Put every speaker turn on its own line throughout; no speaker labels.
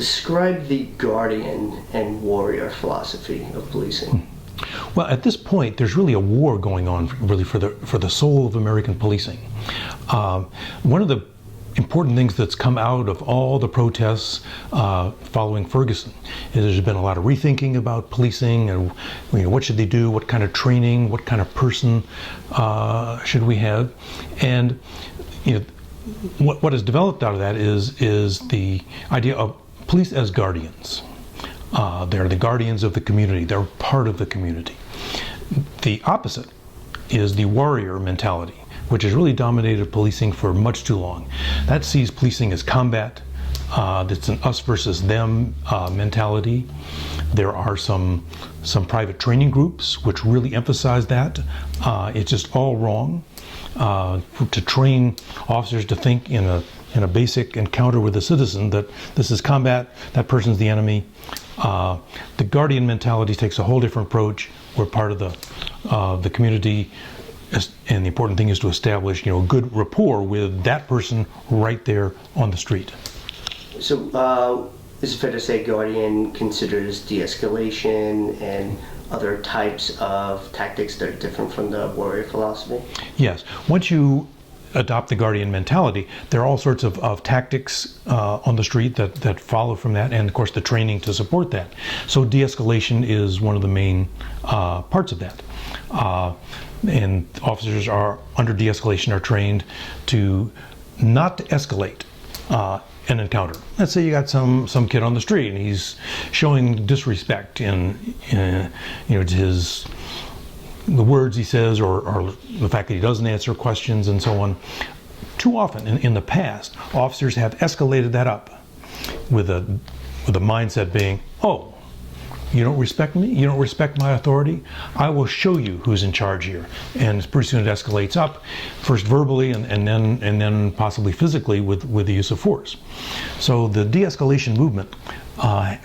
Describe the guardian and warrior philosophy of policing.
Well, at this point, there's really a war going on, really, for the soul of American policing. One of the important things that's come out of all the protests following Ferguson is there's been a lot of rethinking about policing and what should they do, what kind of training, what kind of person should we have, and what has developed out of that is the idea of police as guardians. They're the guardians of the community. They're part of the community. The opposite is the warrior mentality, which has really dominated policing for much too long. That sees policing as combat. It's an us versus them mentality. There are some private training groups which really emphasize that. It's just all wrong. To train officers to think in a basic encounter with a citizen that this is combat, that person's the enemy. The guardian mentality takes a whole different approach. We're part of the community, and the important thing is to establish good rapport with that person right there on the street.
So is it fair to say guardian considers de-escalation and other types of tactics that are different from the warrior philosophy?
Yes. Once you adopt the guardian mentality, there are all sorts of tactics on the street that follow from that, and of course the training to support that. So de-escalation is one of the main parts of that. And officers are under de-escalation are trained to not escalate an encounter. Let's say you got some kid on the street and he's showing disrespect in the words he says or the fact that he doesn't answer questions and so on. Too often in the past, officers have escalated that up with a mindset being, oh, you don't respect me? You don't respect my authority? I will show you who's in charge here. And pretty soon it escalates up, first verbally and then possibly physically with the use of force. So the de-escalation movement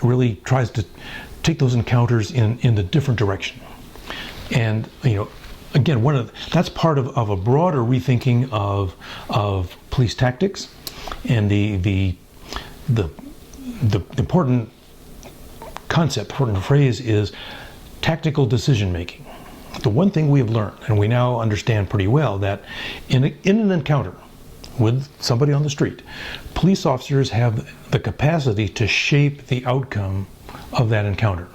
really tries to take those encounters in the different direction. And again, that's part of a broader rethinking of police tactics, and the important concept, important phrase is tactical decision making. The one thing we have learned, and we now understand pretty well, that in an encounter with somebody on the street, police officers have the capacity to shape the outcome of that encounter.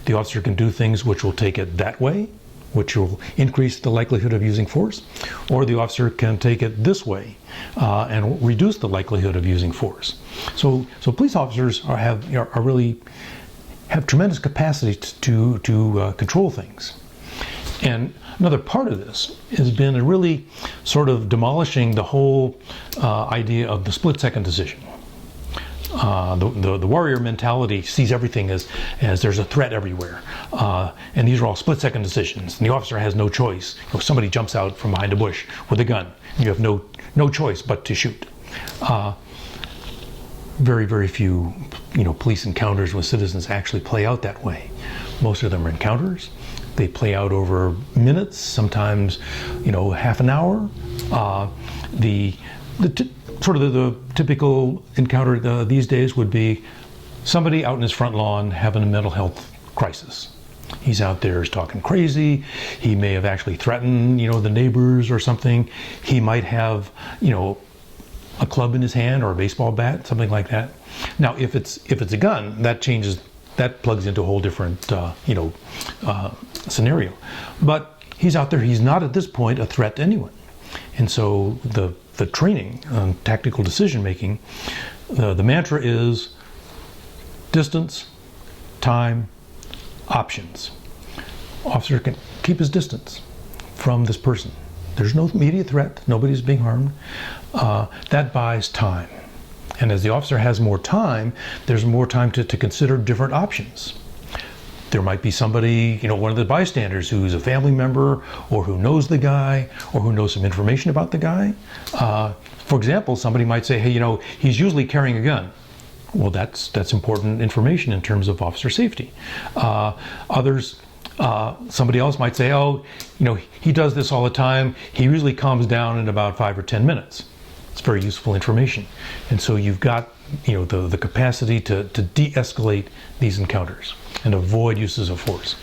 The officer can do things which will take it that way, which will increase the likelihood of using force, or the officer can take it this way and reduce the likelihood of using force. So police officers really have tremendous capacity to control things. And another part of this has been really sort of demolishing the whole idea of the split-second decision. The warrior mentality sees everything as there's a threat everywhere, and these are all split-second decisions, and the officer has no choice. If somebody jumps out from behind a bush with a gun, you have no choice but to shoot. Very few police encounters with citizens actually play out that way. Most of them are encounters. They play out over minutes, sometimes half an hour. The typical encounter these days would be somebody out in his front lawn having a mental health crisis. He's out there talking crazy. He may have actually threatened the neighbors or something. He might have a club in his hand or a baseball bat, something like that. Now if it's a gun, that plugs into a whole different scenario. But he's out there, he's not at this point a threat to anyone. And so the training on tactical decision making, the mantra is distance, time, options. Officer can keep his distance from this person. There's no immediate threat, nobody's being harmed. That buys time. And as the officer has more time, there's more time to consider different options. There might be somebody, one of the bystanders who's a family member or who knows the guy or who knows some information about the guy. For example, somebody might say, hey, he's usually carrying a gun. Well, that's important information in terms of officer safety. Somebody else might say, oh, he does this all the time. He usually calms down in about 5 or 10 minutes. It's very useful information. And so you've got, the capacity to de-escalate these encounters and avoid uses of force.